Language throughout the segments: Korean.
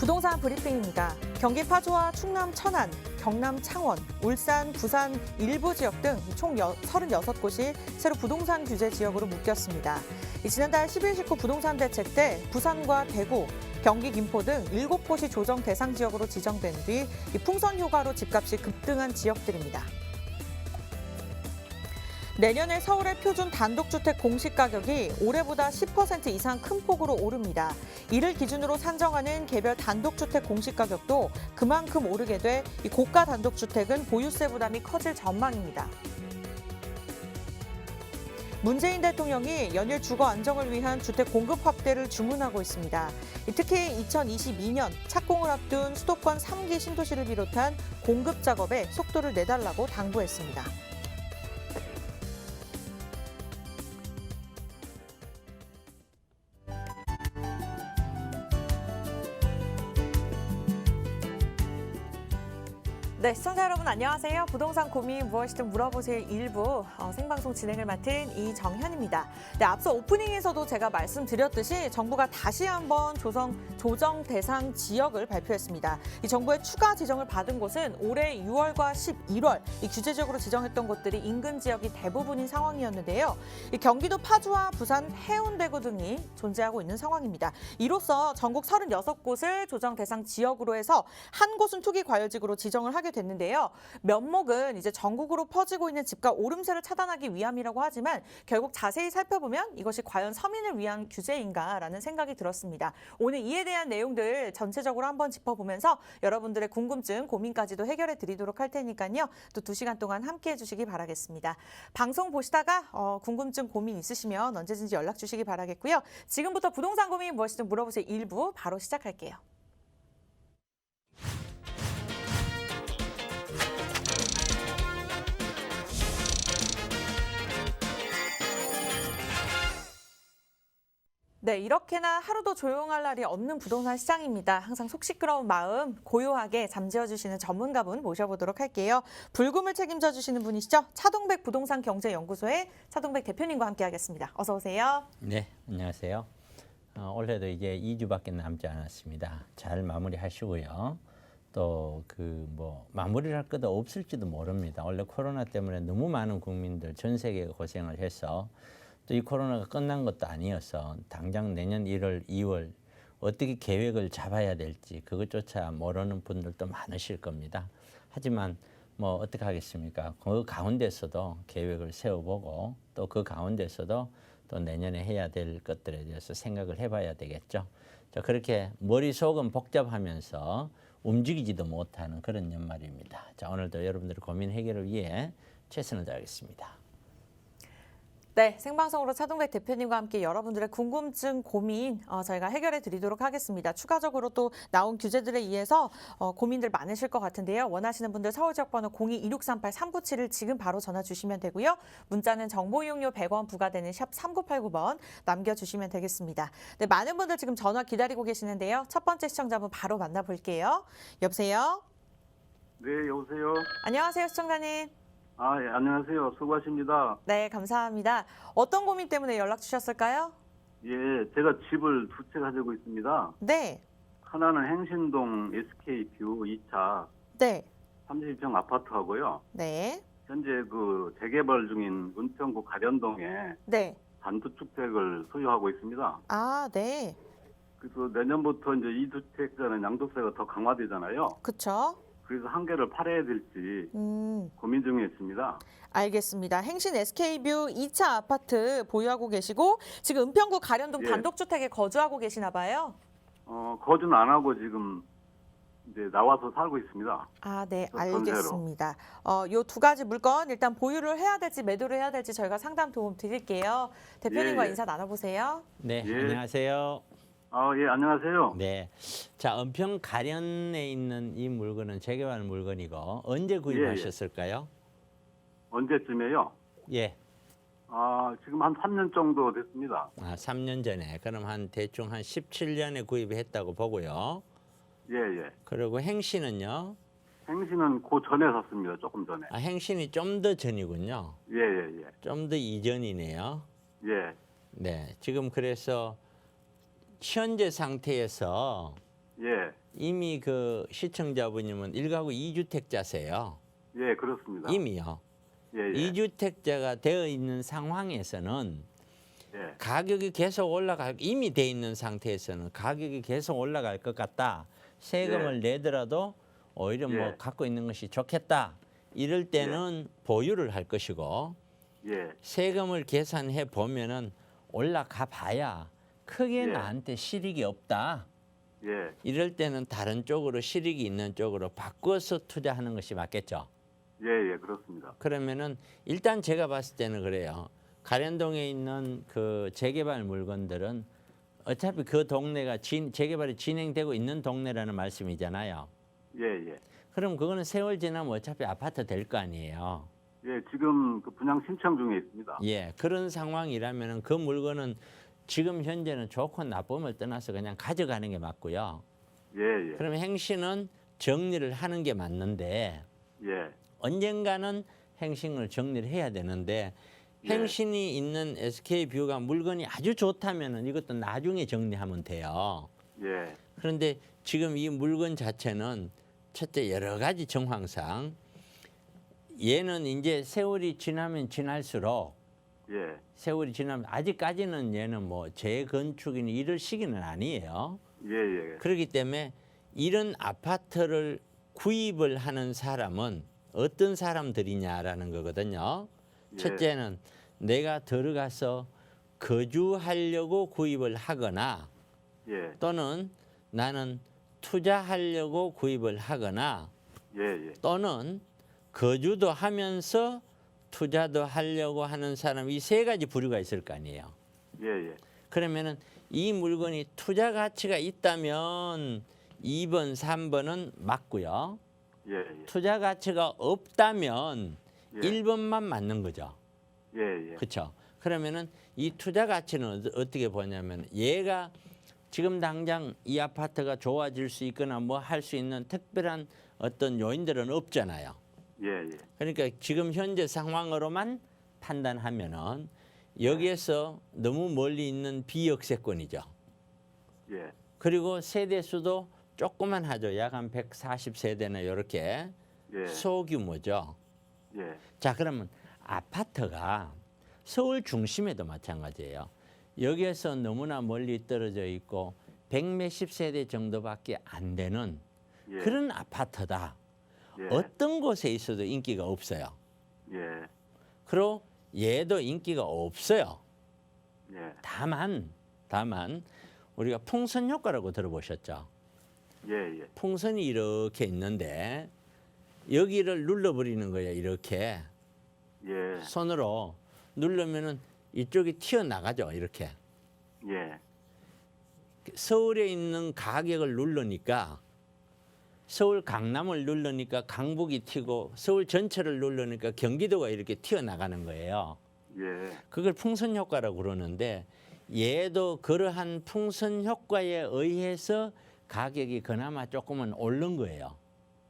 부동산 브리핑입니다. 경기 파주와 충남 천안, 경남 창원, 울산, 부산 일부 지역 등 총 36곳이 새로 부동산 규제 지역으로 묶였습니다. 지난달 10일 19 부동산 대책 때 부산과 대구, 경기 김포 등 7곳이 조정 대상 지역으로 지정된 뒤 풍선 효과로 집값이 급등한 지역들입니다. 내년에 서울의 표준 단독주택 공시가격이 올해보다 10% 이상 큰 폭으로 오릅니다. 이를 기준으로 산정하는 개별 단독주택 공시가격도 그만큼 오르게 돼 고가 단독주택은 보유세 부담이 커질 전망입니다. 문재인 대통령이 연일 주거 안정을 위한 주택 공급 확대를 주문하고 있습니다. 특히 2022년 착공을 앞둔 수도권 3기 신도시를 비롯한 공급 작업에 속도를 내달라고 당부했습니다. 네, 시청자 여러분 안녕하세요. 부동산 고민 무엇이든 물어보세요 일부 생방송 진행을 맡은 이정현입니다. 네, 앞서 오프닝에서도 제가 말씀드렸듯이 정부가 다시 한번 조정 대상 지역을 발표했습니다. 이 정부의 추가 지정을 받은 곳은 올해 6월과 11월 이 규제적으로 지정했던 곳들이 인근 지역이 대부분인 상황이었는데요. 이 경기도 파주와 부산, 해운대구 등이 존재하고 있는 상황입니다. 이로써 전국 36곳을 조정 대상 지역으로 해서 한 곳은 투기 과열지구로 지정을 하게 됐는데요. 면목은 이제 전국으로 퍼지고 있는 집값 오름세를 차단하기 위함이라고 하지만 결국 자세히 살펴보면 이것이 과연 서민을 위한 규제인가라는 생각이 들었습니다. 오늘 이에 대한 내용들 전체적으로 한번 짚어보면서 여러분들의 궁금증, 고민까지도 해결해 드리도록 할 테니까요. 또 2시간 동안 함께해 주시기 바라겠습니다. 방송 보시다가 궁금증, 고민 있으시면 언제든지 연락 주시기 바라겠고요. 지금부터 부동산 고민 무엇이든 물어보세요 일부 바로 시작할게요. 네, 이렇게나 하루도 조용할 날이 없는 부동산 시장입니다. 항상 속 시끄러운 마음 고요하게 잠재워주시는 전문가분 모셔보도록 할게요. 불금을 책임져 주시는 분이시죠. 차동백 부동산 경제연구소의 차동백 대표님과 함께하겠습니다. 어서 오세요. 네, 안녕하세요. 올해도 이제 2주밖에 남지 않았습니다. 잘 마무리하시고요. 또 마무리를 할 것도 없을지도 모릅니다. 원래 코로나 때문에 너무 많은 국민들 전 세계가 고생을 해서 또 이 코로나가 끝난 것도 아니어서 당장 내년 1월, 2월 어떻게 계획을 잡아야 될지 그것조차 모르는 분들도 많으실 겁니다. 하지만 뭐 어떻게 하겠습니까? 그 가운데서도 계획을 세워보고 또 그 가운데서도 또 내년에 해야 될 것들에 대해서 생각을 해봐야 되겠죠. 자, 그렇게 머릿속은 복잡하면서 움직이지도 못하는 그런 연말입니다. 자, 오늘도 여러분들의 고민 해결을 위해 최선을 다하겠습니다. 네, 생방송으로 차동백 대표님과 함께 여러분들의 궁금증, 고민 저희가 해결해 드리도록 하겠습니다. 추가적으로 또 나온 규제들에 의해서 고민들 많으실 것 같은데요. 원하시는 분들 서울 지역번호 02-2638-397을 지금 바로 전화 주시면 되고요. 문자는 정보 이용료 100원 부과되는 샵 3989번 남겨주시면 되겠습니다. 네, 많은 분들 지금 전화 기다리고 계시는데요. 첫 번째 시청자분 바로 만나볼게요. 여보세요? 네, 여보세요. 안녕하세요, 시청자님. 예, 안녕하세요. 수고하십니다. 네, 감사합니다. 어떤 고민 때문에 연락 주셨을까요? 예, 제가 집을 2채 가지고 있습니다. 네. 하나는 행신동 SK뷰 2차 네. 30평 아파트하고요. 네. 현재 재개발 중인 은평구 가련동에 네. 단독주택을 소유하고 있습니다. 아, 네. 그래서 내년부터 이제 이 주택자는 양도세가 더 강화되잖아요. 그쵸. 그래서 한 개를 팔아야 될지 고민 중에 있습니다. 알겠습니다. 행신 SK뷰 2차 아파트 보유하고 계시고 지금 은평구 가련동 예. 단독주택에 거주하고 계시나 봐요. 거주는 안 하고 지금 이제 나와서 살고 있습니다. 아, 네, 전세로. 알겠습니다. 요 2가지 물건 일단 보유를 해야 될지 매도를 해야 될지 저희가 상담 도움 드릴게요. 대표님과 예. 인사 나눠보세요. 네, 예. 안녕하세요. 예, 안녕하세요. 네, 자, 은평 가련에 있는 이 물건은 재개발 물건이고 언제 구입하셨을까요? 언제쯤에요? 예, 지금 한 3년 정도 됐습니다. 3년 전에. 그럼 대충 한 17년에 구입했다고 보고요. 예, 예. 그리고 행신은요? 행신은 그 전에 샀습니다. 조금 전에. 행신이 좀 더 전이군요. 예, 예, 예. 좀 더 이전이네요. 예, 네, 지금 그래서 현재 상태에서 예. 이미 그 시청자분님은 1가구 2주택자세요. 예, 그렇습니다. 이미요. 예, 예. 2주택자가 되어 있는 상황에서는 예, 가격이 계속 올라갈 이미 돼 있는 상태에서는 가격이 계속 올라갈 것 같다. 세금을 내더라도 오히려 뭐 예. 갖고 있는 것이 좋겠다. 이럴 때는 보유를 할 것이고 예, 세금을 계산해 보면은 올라가 봐야 크게 예. 나한테 실익이 없다. 예, 이럴 때는 다른 쪽으로 실익이 있는 쪽으로 바꿔서 투자하는 것이 맞겠죠. 예, 예, 그렇습니다. 그러면은 일단 제가 봤을 때는 그래요. 가련동에 있는 그 재개발 물건들은 어차피 그 동네가 재개발이 진행되고 있는 동네라는 말씀이잖아요. 예, 예. 그럼 그거는 세월 지나면 어차피 아파트 될 거 아니에요. 예, 지금 그 분양 신청 중에 있습니다. 예, 그런 상황이라면은 그 물건은 지금 현재는 좋고 나쁨을 떠나서 그냥 가져가는 게 맞고요. 예, 예. 그러면 행신은 정리를 하는 게 맞는데 예, 언젠가는 행신을 정리를 해야 되는데 예. 행신이 있는 SK뷰가 물건이 아주 좋다면은 이것도 나중에 정리하면 돼요. 예, 그런데 지금 이 물건 자체는 첫째 여러 가지 정황상 얘는 이제 세월이 지나면 지날수록 예, 세월이 지나면 아직까지는 얘는 뭐 재건축이니 이럴 시기는 아니에요. 예, 예. 그렇기 때문에 이런 아파트를 구입을 하는 사람은 어떤 사람들이냐라는 거거든요. 예. 첫째는 내가 들어가서 거주하려고 구입을 하거나 예, 또는 나는 투자하려고 구입을 하거나 예, 예. 또는 거주도 하면서 투자도 하려고 하는 사람 이 세 가지 부류가 있을 거 아니에요. 예, 예. 그러면은 이 물건이 투자 가치가 있다면 2번, 3번은 맞고요. 예, 예. 투자 가치가 없다면 예. 1번만 맞는 거죠. 예, 예. 그렇죠. 그러면은 이 투자 가치는 어떻게 보냐면 얘가 지금 당장 이 아파트가 좋아질 수 있거나 뭐 할 수 있는 특별한 어떤 요인들은 없잖아요. 예, 예. 그러니까 지금 현재 상황으로만 판단하면은 여기에서 너무 멀리 있는 비역세권이죠. 예, 그리고 세대 수도 조그만 하죠. 약 한 140세대나 이렇게 예. 소규모죠. 예, 자, 그러면 아파트가 서울 중심에도 마찬가지예요. 여기에서 너무나 멀리 떨어져 있고 100몇십 세대 정도밖에 안 되는 예. 그런 아파트다. 예. 어떤 곳에 있어도 인기가 없어요. 예, 그리고 얘도 인기가 없어요. 예. 다만 우리가 풍선 효과라고 들어보셨죠? 예, 예. 풍선이 이렇게 있는데 여기를 눌러버리는 거예요. 이렇게 예, 손으로 누르면은 이쪽이 튀어나가죠. 이렇게 예. 서울에 있는 가격을 누르니까 서울 강남을 누르니까 강북이 튀고 서울 전체를 누르니까 경기도가 이렇게 튀어나가는 거예요. 예, 그걸 풍선 효과라고 그러는데 얘도 그러한 풍선 효과에 의해서 가격이 그나마 조금은 오른 거예요.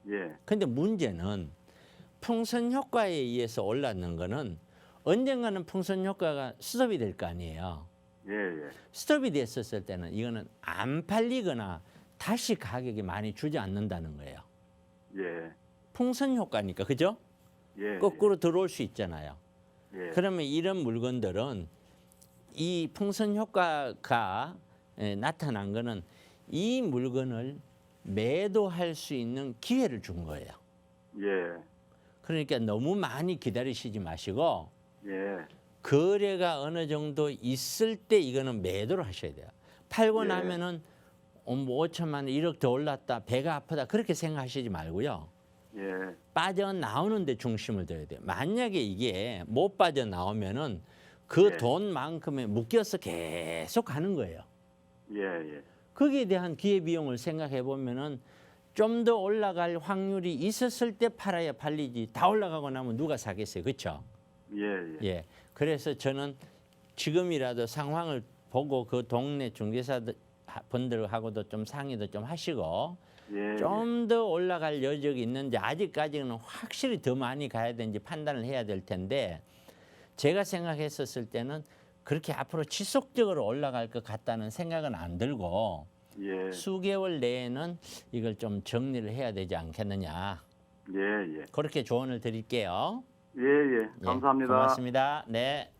예. 근데 문제는 풍선 효과에 의해서 올랐는 거는 언젠가는 풍선 효과가 스톱이 될 거 아니에요. 예, 예. 스톱이 됐었을 때는 이거는 안 팔리거나 다시 가격이 많이 주지 않는다는 거예요. 예, 풍선 효과니까, 그죠? 예. 거꾸로 들어올 수 있잖아요. 예. 그러면 이런 물건들은 이 풍선 효과가 나타난 거는 이 물건을 매도할 수 있는 기회를 준 거예요. 예, 그러니까 너무 많이 기다리시지 마시고 예. 거래가 어느 정도 있을 때 이거는 매도를 하셔야 돼요. 팔고 예. 나면은 뭐 5천만 원, 1억 더 올랐다, 배가 아프다 그렇게 생각하시지 말고요. 예, 빠져나오는 데 중심을 둬야 돼요. 만약에 이게 못 빠져나오면은 그 예. 돈만큼에 묶여서 계속 가는 거예요. 예, 예. 거기에 대한 기회비용을 생각해 보면은 좀 더 올라갈 확률이 있었을 때 팔아야 팔리지 다 올라가고 나면 누가 사겠어요. 그렇죠? 예, 예. 예. 그래서 저는 지금이라도 상황을 보고 그 동네 중개사 분들하고도 좀 상의도 좀 하시고 예, 좀 더 올라갈 여력이 있는지 아직까지는 확실히 더 많이 가야 되는지 판단을 해야 될 텐데 제가 생각했었을 때는 그렇게 앞으로 지속적으로 올라갈 것 같다는 생각은 안 들고 예. 수개월 내에는 이걸 좀 정리를 해야 되지 않겠느냐. 예, 예. 그렇게 조언을 드릴게요. 예, 예. 예, 감사합니다. 고맙습니다. 네.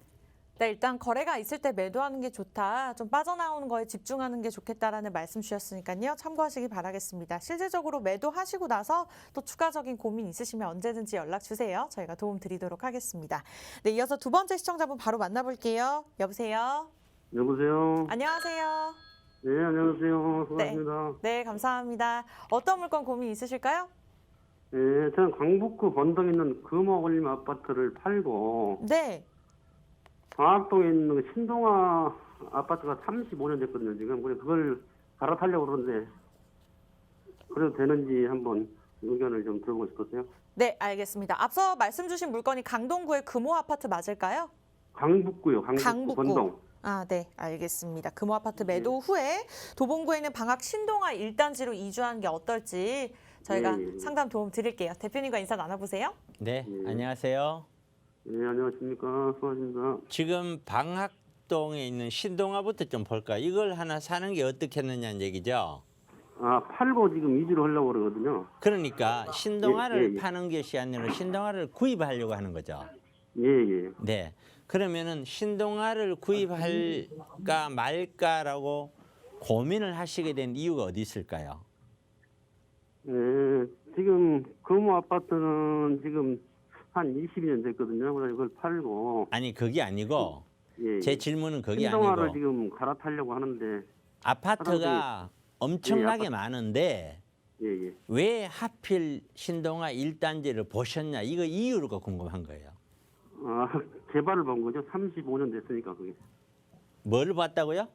네, 일단 거래가 있을 때 매도하는 게 좋다. 좀 빠져나오는 거에 집중하는 게 좋겠다라는 말씀 주셨으니까요. 참고하시기 바라겠습니다. 실질적으로 매도하시고 나서 또 추가적인 고민 있으시면 언제든지 연락 주세요. 저희가 도움 드리도록 하겠습니다. 네, 이어서 두 번째 시청자분 바로 만나볼게요. 여보세요? 여보세요. 안녕하세요. 네, 안녕하세요. 수고하십니다. 네, 감사합니다. 어떤 물건 고민 있으실까요? 네, 저는 광북구 번동에 있는 금호올림 아파트를 팔고 네. 방학동에 있는 그 신동아 아파트가 35년 됐거든요. 지금 그래 그걸 갈아타려고 그러는데 그래도 되는지 한번 의견을 좀 들어보고 싶었어요. 네, 알겠습니다. 앞서 말씀 주신 물건이 강동구의 금호 아파트 맞을까요? 강북구요. 강북구 강북구. 번동. 아, 네, 알겠습니다. 금호 아파트 매도 후에 도봉구에 있는 방학 신동아 1단지로 이주하는 게 어떨지 저희가 예, 예. 상담 도움 드릴게요. 대표님과 인사 나눠보세요. 네, 안녕하세요. 네, 안녕하십니까. 수고하십니다. 지금 방학동에 있는 신동아부터 좀 볼까? 이걸 하나 사는 게 어떻겠느냐는 얘기죠. 아, 팔고 지금 이주를 하려고 그러거든요. 그러니까 신동아를 예, 예. 파는 것이 아니라 신동아를 구입하려고 하는 거죠. 예, 예. 네. 그러면은 신동아를 구입할까 말까라고 고민을 하시게 된 이유가 어디 있을까요? 네, 지금 금호 아파트는 지금 한 22년 됐거든요. 그래서 이걸 팔고 아니 그게 아니고 예, 제 질문은 그게 신동아를 아니고 지금 갈아타려고 하는데 아파트가 엄청나게 예, 많은데 예, 예. 왜 하필 신동아 1단지를 보셨냐? 이거 이유가 궁금한 거예요. 아, 개발을 본 거죠. 35년 됐으니까 그게. 뭘 봤다고요?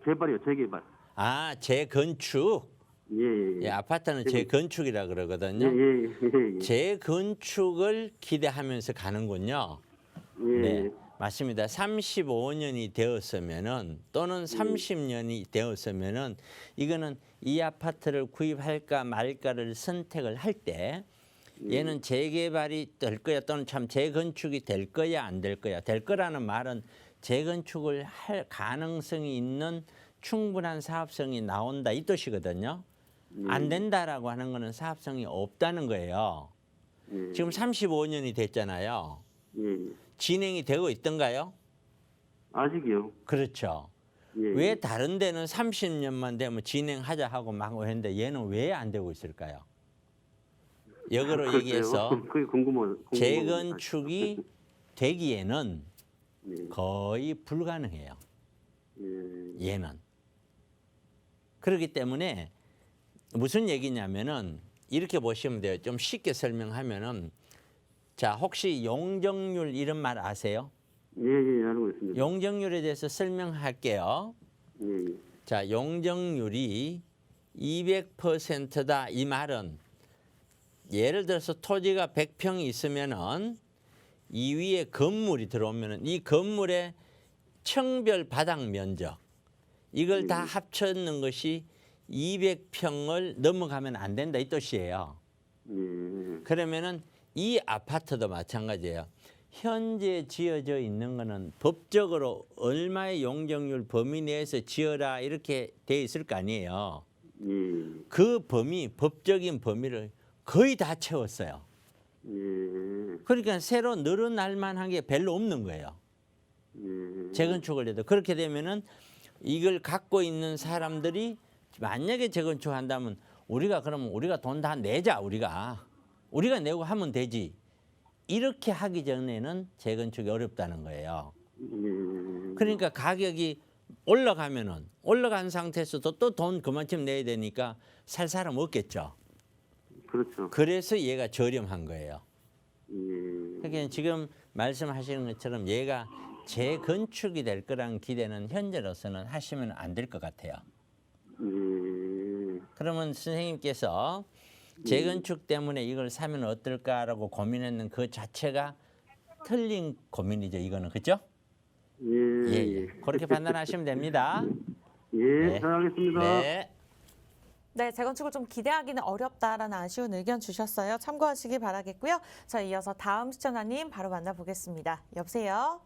개발이요, 재개발. 아, 재건축. 예, 예, 예, 예. 아파트는 재건축이라 예, 그러거든요. 예, 예, 예. 재건축을 기대하면서 가는군요. 예, 네, 맞습니다. 35년이 되었으면은 또는 30년이 되었으면은 이거는 이 아파트를 구입할까 말까를 선택을 할 때 얘는 재개발이 될 거야 또는 참 재건축이 될 거야 안 될 거야. 될 거라는 말은 재건축을 할 가능성이 있는 충분한 사업성이 나온다 이 뜻이거든요. 안 된다라고 하는 거는 사업성이 없다는 거예요. 예, 지금 35년이 됐잖아요. 예, 예. 진행이 되고 있던가요? 아직이요. 그렇죠. 예, 왜 다른 데는 30년만 되면 진행하자 하고 막 했는데 얘는 왜 안 되고 있을까요? 역으로 글쎄요. 얘기해서 그게 궁금합니다. 재건축이 되기에는 예, 거의 불가능해요. 예, 얘는. 그렇기 때문에 무슨 얘기냐면은 이렇게 보시면 돼요. 좀 쉽게 설명하면은 자, 혹시 용적률 이런 말 아세요? 예, 예, 알고 있습니다. 용적률에 대해서 설명할게요. 예, 예. 자, 용적률이 200%다 이 말은 예를 들어서 토지가 100평이 있으면은 이 위에 건물이 들어오면은 이 건물의 청별 바닥 면적 이걸 다 합쳤는 것이 200평을 넘어가면 안 된다 이 뜻이에요. 예, 그러면은 이 아파트도 마찬가지예요. 현재 지어져 있는 거는 법적으로 얼마의 용적률 범위 내에서 지어라 이렇게 돼 있을 거 아니에요. 예, 그 범위, 법적인 범위를 거의 다 채웠어요. 예, 그러니까 새로 늘어날 만한 게 별로 없는 거예요. 예. 재건축을 해도. 그렇게 되면은 이걸 갖고 있는 사람들이 만약에 재건축한다면 우리가 그러면 우리가 돈 다 내자 우리가 내고 하면 되지. 이렇게 하기 전에는 재건축이 어렵다는 거예요. 예, 그러니까 가격이 올라가면은 올라간 상태에서도 또 돈 그만큼 내야 되니까 살 사람 없겠죠. 그렇죠. 그래서 얘가 저렴한 거예요. 예, 그러니까 지금 말씀하시는 것처럼 얘가 재건축이 될 거란 기대는 현재로서는 하시면 안 될 것 같아요. 예, 그러면 선생님께서 재건축 때문에 이걸 사면 어떨까라고 고민했는 그 자체가 틀린 고민이죠. 이거는 그렇죠? 예, 예. 그렇게 판단하시면 됩니다. 예, 네. 잘 알겠습니다. 네. 네, 재건축을 좀 기대하기는 어렵다라는 아쉬운 의견 주셨어요. 참고하시기 바라겠고요. 자, 이어서 다음 시청자님 바로 만나보겠습니다. 여보세요?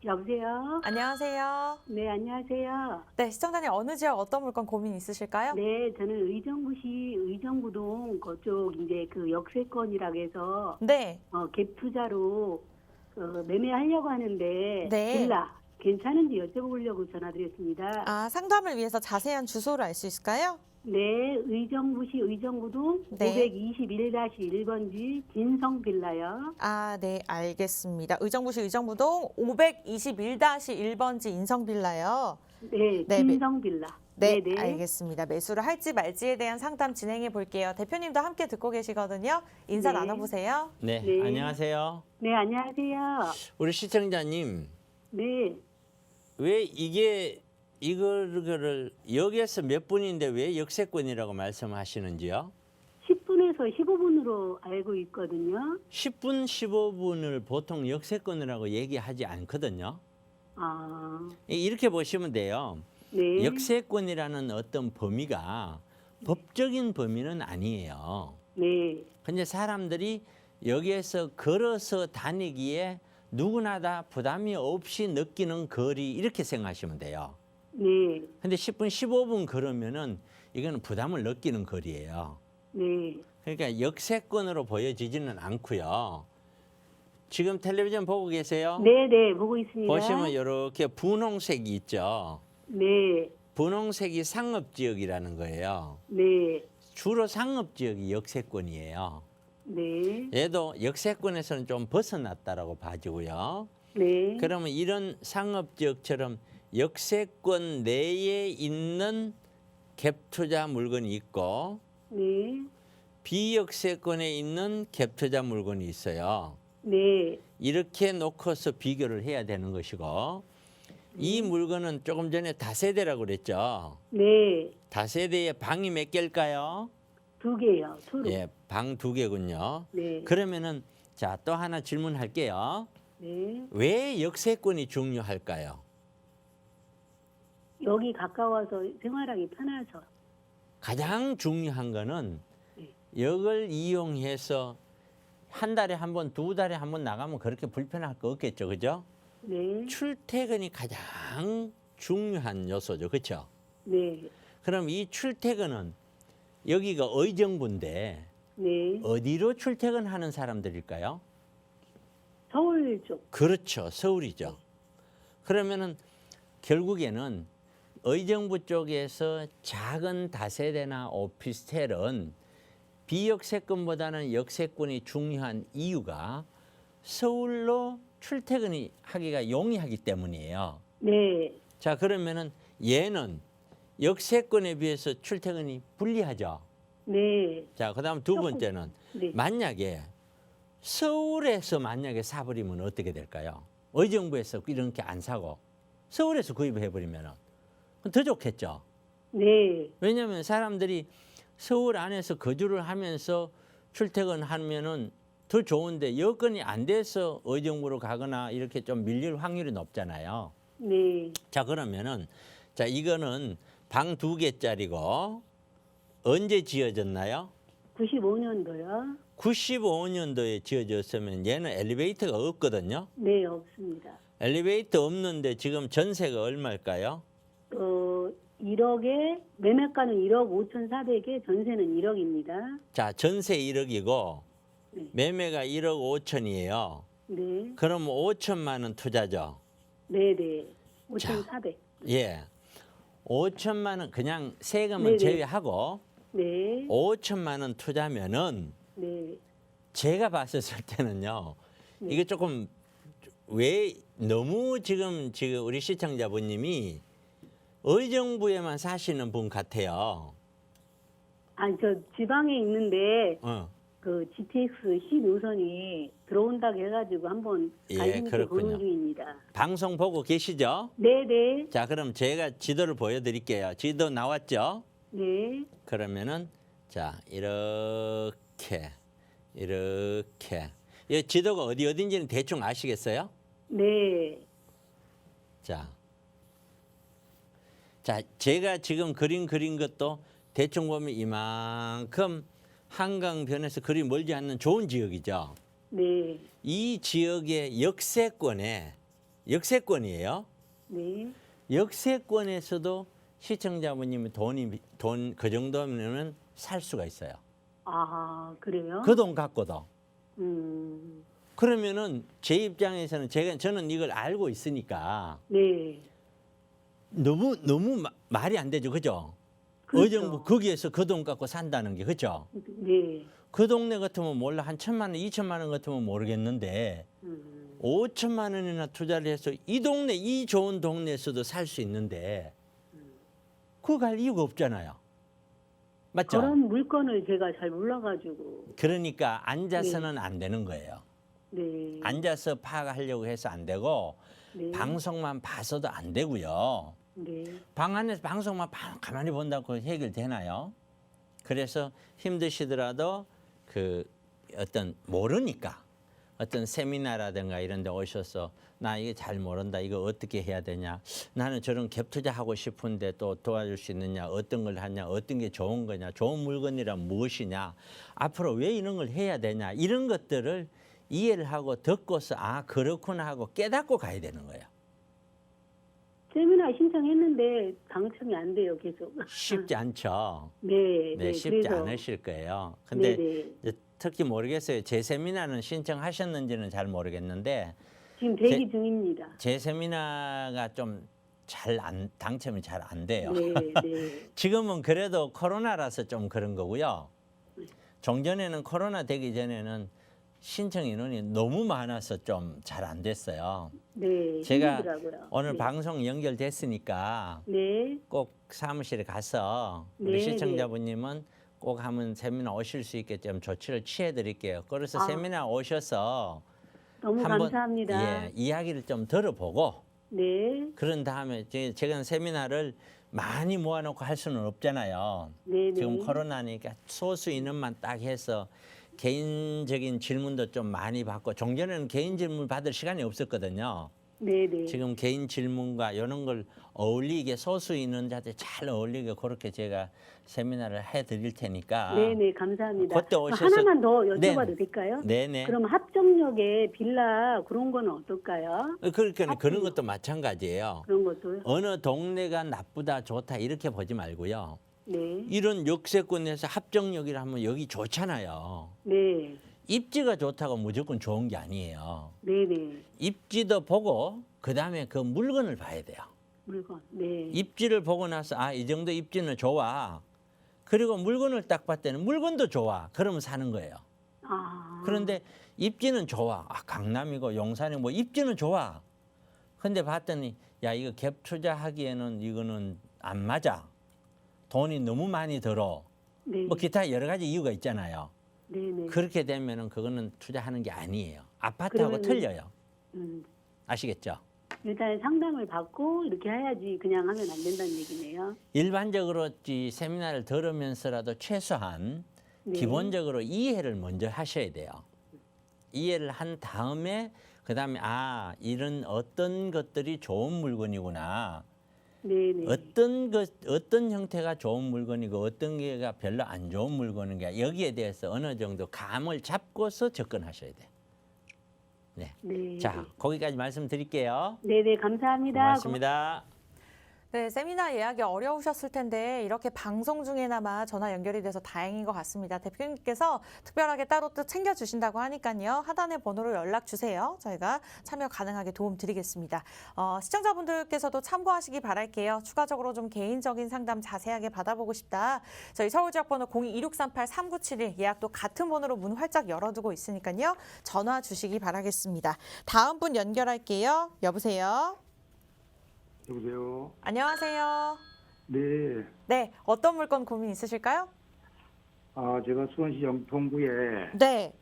여보세요? 안녕하세요. 네, 안녕하세요. 네, 시청자님 어느 지역 어떤 물건 고민 있으실까요? 네, 저는 의정부시 의정부동 그쪽 이제 그 역세권이라고 해서 네. 갭 투자로 매매하려고 하는데 네. 빌라 괜찮은지 여쭤보려고 전화드렸습니다. 아, 상담을 위해서 자세한 주소를 알 수 있을까요? 네, 의정부시 의정부동 네. 521-1번지 진성빌라요. 아, 네, 알겠습니다. 의정부시 의정부동 521-1번지 인성빌라요. 네, 네, 진성빌라. 네, 네. 알겠습니다. 매수를 할지 말지에 대한 상담 진행해 볼게요. 대표님도 함께 듣고 계시거든요. 인사 네. 나눠보세요. 네, 네. 안녕하세요. 네, 안녕하세요. 우리 시청자님, 네. 왜 이거를 여기에서 몇 분인데 왜 역세권이라고 말씀하시는지요? 10분에서 15분으로 알고 있거든요. 10분, 15분을 보통 역세권이라고 얘기하지 않거든요. 아, 이렇게 보시면 돼요. 네. 역세권이라는 어떤 범위가 법적인 범위는 아니에요. 네. 근데 사람들이 여기에서 걸어서 다니기에 누구나 다 부담이 없이 느끼는 거리 이렇게 생각하시면 돼요. 네. 근데 10분, 15분 걸으면은 이거는 부담을 느끼는 거리예요. 네. 그러니까 역세권으로 보여지지는 않고요. 지금 텔레비전 보고 계세요? 네, 네, 보고 있습니다. 보시면 이렇게 분홍색이 있죠. 네. 분홍색이 상업지역이라는 거예요. 네. 주로 상업지역이 역세권이에요. 네. 얘도 역세권에서는 좀 벗어났다라고 봐지고요. 네. 그러면 이런 상업지역처럼 역세권 내에 있는 갭투자 물건이 있고 네. 비역세권에 있는 갭투자 물건이 있어요. 네. 이렇게 놓고서 비교를 해야 되는 것이고 이 물건은 조금 전에 다세대라고 그랬죠. 네. 다세대에 방이 몇 개일까요? 2개요. 투로. 예, 방 2개군요. 네. 그러면은 자, 또 하나 질문할게요. 네. 왜 역세권이 중요할까요? 여기 가까워서 생활하기 편해서. 가장 중요한 거는 네. 역을 이용해서 한 달에 한 번, 2달에 한 번 나가면 그렇게 불편할 거 없겠죠. 그죠? 네. 출퇴근이 가장 중요한 요소죠. 그렇죠? 네. 그럼 이 출퇴근은 여기가 의정부인데 네. 어디로 출퇴근하는 사람들일까요? 서울 쪽. 그렇죠. 서울이죠. 그러면은 결국에는 의정부 쪽에서 작은 다세대나 오피스텔은 비역세권보다는 역세권이 중요한 이유가 서울로 출퇴근이 하기가 용이하기 때문이에요. 네. 자, 그러면은 얘는 역세권에 비해서 출퇴근이 불리하죠. 네. 자, 그다음 두 번째는 네. 만약에 서울에서 만약에 사버리면 어떻게 될까요? 의정부에서 이런 게 안 사고 서울에서 구입해 버리면은 더 좋겠죠. 네. 왜냐하면 사람들이 서울 안에서 거주를 하면서 출퇴근하면은 더 좋은데 여건이 안 돼서 의정부로 가거나 이렇게 좀 밀릴 확률이 높잖아요. 네. 자, 그러면은 자, 이거는 방 2개짜리고 언제 지어졌나요? 95년도요. 95년도에 지어졌으면 얘는 엘리베이터가 없거든요. 네, 없습니다. 엘리베이터 없는데 지금 전세가 얼마일까요? 1억에 매매가는 1억 5,400에 전세는 1억입니다. 자, 전세 1억이고 네. 매매가 1억 5천이에요. 네. 그럼 5천만 원 투자죠. 네, 네. 5,400. 예. 5천만 원 그냥 세금은 네네. 제외하고 네. 5천만 원 투자면은 네. 제가 봤었을 때는요. 네. 이게 조금 왜 너무 지금 우리 시청자분님이 의정부에만 사시는 분 같아요. 아니, 저 지방에 있는데 어. 그 GTX 10노선이 들어온다고 해가지고 한번 예, 관심 있게 그렇군요. 보는 중입니다. 방송 보고 계시죠? 네, 네. 자, 그럼 제가 지도를 보여드릴게요. 지도 나왔죠? 네. 그러면은 자, 이렇게 이 지도가 어딘지는 대충 아시겠어요? 네. 자, 제가 지금 그린 것도 대충 보면 이만큼 한강변에서 그리 멀지 않는 좋은 지역이죠. 네. 이 지역의 역세권에 역세권이에요. 네. 역세권에서도 시청자분님이 돈 그 정도면은 살 수가 있어요. 아, 그래요? 그 돈 갖고도. 음. 그러면은 제 입장에서는 저는 이걸 알고 있으니까 네. 너무 말이 안 되죠, 그죠? 그렇죠. 의정부 거기에서 그 돈 갖고 산다는 게 그죠? 네. 그 동네 같으면 몰라 한 1,000만 원, 2천만 원 같으면 모르겠는데 5천만 원이나 투자를 해서 이 동네 이 좋은 동네에서도 살 수 있는데 그거 갈 이유가 없잖아요. 맞죠? 그런 물건을 제가 잘 몰라가지고. 그러니까 앉아서는 안 되는 거예요. 네. 앉아서 파악하려고 해서 안 되고 네. 방송만 봐서도 안 되고요. 네. 방 안에서 방송만 가만히 본다고 해결되나요? 그래서 힘드시더라도 그 어떤 모르니까 어떤 세미나라든가 이런 데 오셔서 나 이게 잘 모른다. 이거 어떻게 해야 되냐. 나는 저런 갭 투자하고 싶은데 또 도와줄 수 있느냐. 어떤 걸 하냐. 어떤 게 좋은 거냐. 좋은 물건이란 무엇이냐. 앞으로 왜 이런 걸 해야 되냐. 이런 것들을 이해를 하고 듣고서 아 그렇구나 하고 깨닫고 가야 되는 거예요. 세미나 신청했는데 당첨이 안 돼요, 계속. 쉽지 않죠. 네. 네, 쉽지 않으실 거예요. 근데 이제 특히 모르겠어요. 제 세미나는 신청하셨는지는 잘 모르겠는데 지금 대기 중입니다. 제 세미나가 좀 당첨이 잘 안 돼요. 네, 네. 지금은 그래도 코로나라서 좀 그런 거고요. 종전에는 코로나 되기 전에는 신청 인원이 너무 많아서 좀 잘 안 됐어요. 네, 제가 힘들더라고요. 오늘 네. 방송 연결됐으니까 네, 꼭 사무실에 가서 우리 네, 시청자분님은 꼭 한번 세미나 오실 수 있게 좀 조치를 취해 드릴게요. 그래서 아. 세미나 오셔서 너무 한번 감사합니다. 예, 이야기를 좀 들어보고 네, 그런 다음에 제가 세미나를 많이 모아놓고 할 수는 없잖아요. 네, 지금 네. 코로나니까 소수 인원만 딱 해서 개인적인 질문도 좀 많이 받고 종전에는 개인 질문 받을 시간이 없었거든요. 네, 네. 지금 개인 질문과 이런 걸 어울리게 소수 인원자들 잘 어울리게 그렇게 제가 세미나를 해드릴 테니까. 네, 네, 감사합니다. 그때 오셔서 하나만 더 여쭤봐도 네. 될까요? 네네. 그럼 합정역에 빌라 그런 거는 어떨까요? 그러니까 그런 것도 마찬가지예요. 그런 것도요? 어느 동네가 나쁘다 좋다 이렇게 보지 말고요. 네, 이런 역세권에서 합정역이라 하면 여기 좋잖아요. 네, 입지가 좋다고 무조건 좋은 게 아니에요. 네, 네. 입지도 보고 그다음에 그 물건을 봐야 돼요. 물건, 네. 입지를 보고 나서 아, 이 정도 입지는 좋아. 그리고 물건을 딱 봤더니 물건도 좋아. 그러면 사는 거예요. 아, 그런데 입지는 좋아. 아, 강남이고 용산이고 뭐 입지는 좋아. 근데 봤더니 야, 이거 갭 투자하기에는 이거는 안 맞아. 돈이 너무 많이 들어. 네, 뭐 기타 여러 가지 이유가 있잖아요. 네, 네. 그렇게 되면은 그거는 투자하는 게 아니에요. 아파트하고 그러면은- 틀려요. 음, 아시겠죠? 일단 상담을 받고 이렇게 해야지 그냥 하면 안 된다는 얘기네요. 일반적으로 이 세미나를 들으면서라도 최소한 네. 기본적으로 이해를 먼저 하셔야 돼요. 이해를 한 다음에 그다음에 아, 이런 어떤 것들이 좋은 물건이구나. 네, 네. 어떤 형태가 좋은 물건이고 어떤 게가 별로 안 좋은 물건인가 여기에 대해서 어느 정도 감을 잡고서 접근하셔야 돼요. 네. 네. 자, 거기까지 말씀드릴게요. 네, 네, 감사합니다. 고맙습니다. 네, 세미나 예약이 어려우셨을 텐데 이렇게 방송 중에나마 전화 연결이 돼서 다행인 것 같습니다. 대표님께서 특별하게 따로 또 챙겨주신다고 하니까요. 하단의 번호로 연락 주세요. 저희가 참여 가능하게 도움 드리겠습니다. 시청자분들께서도 참고하시기 바랄게요. 추가적으로 좀 개인적인 상담 자세하게 받아보고 싶다. 저희 서울지역번호 0226383971 예약도 같은 번호로 문 활짝 열어두고 있으니까요. 전화 주시기 바라겠습니다. 다음 분 연결할게요. 여보세요. 여보세요. 안녕하세요. 네. 네, 어떤 물건 고민 있으실까요? 아, 제가 수원시 영통구에 네,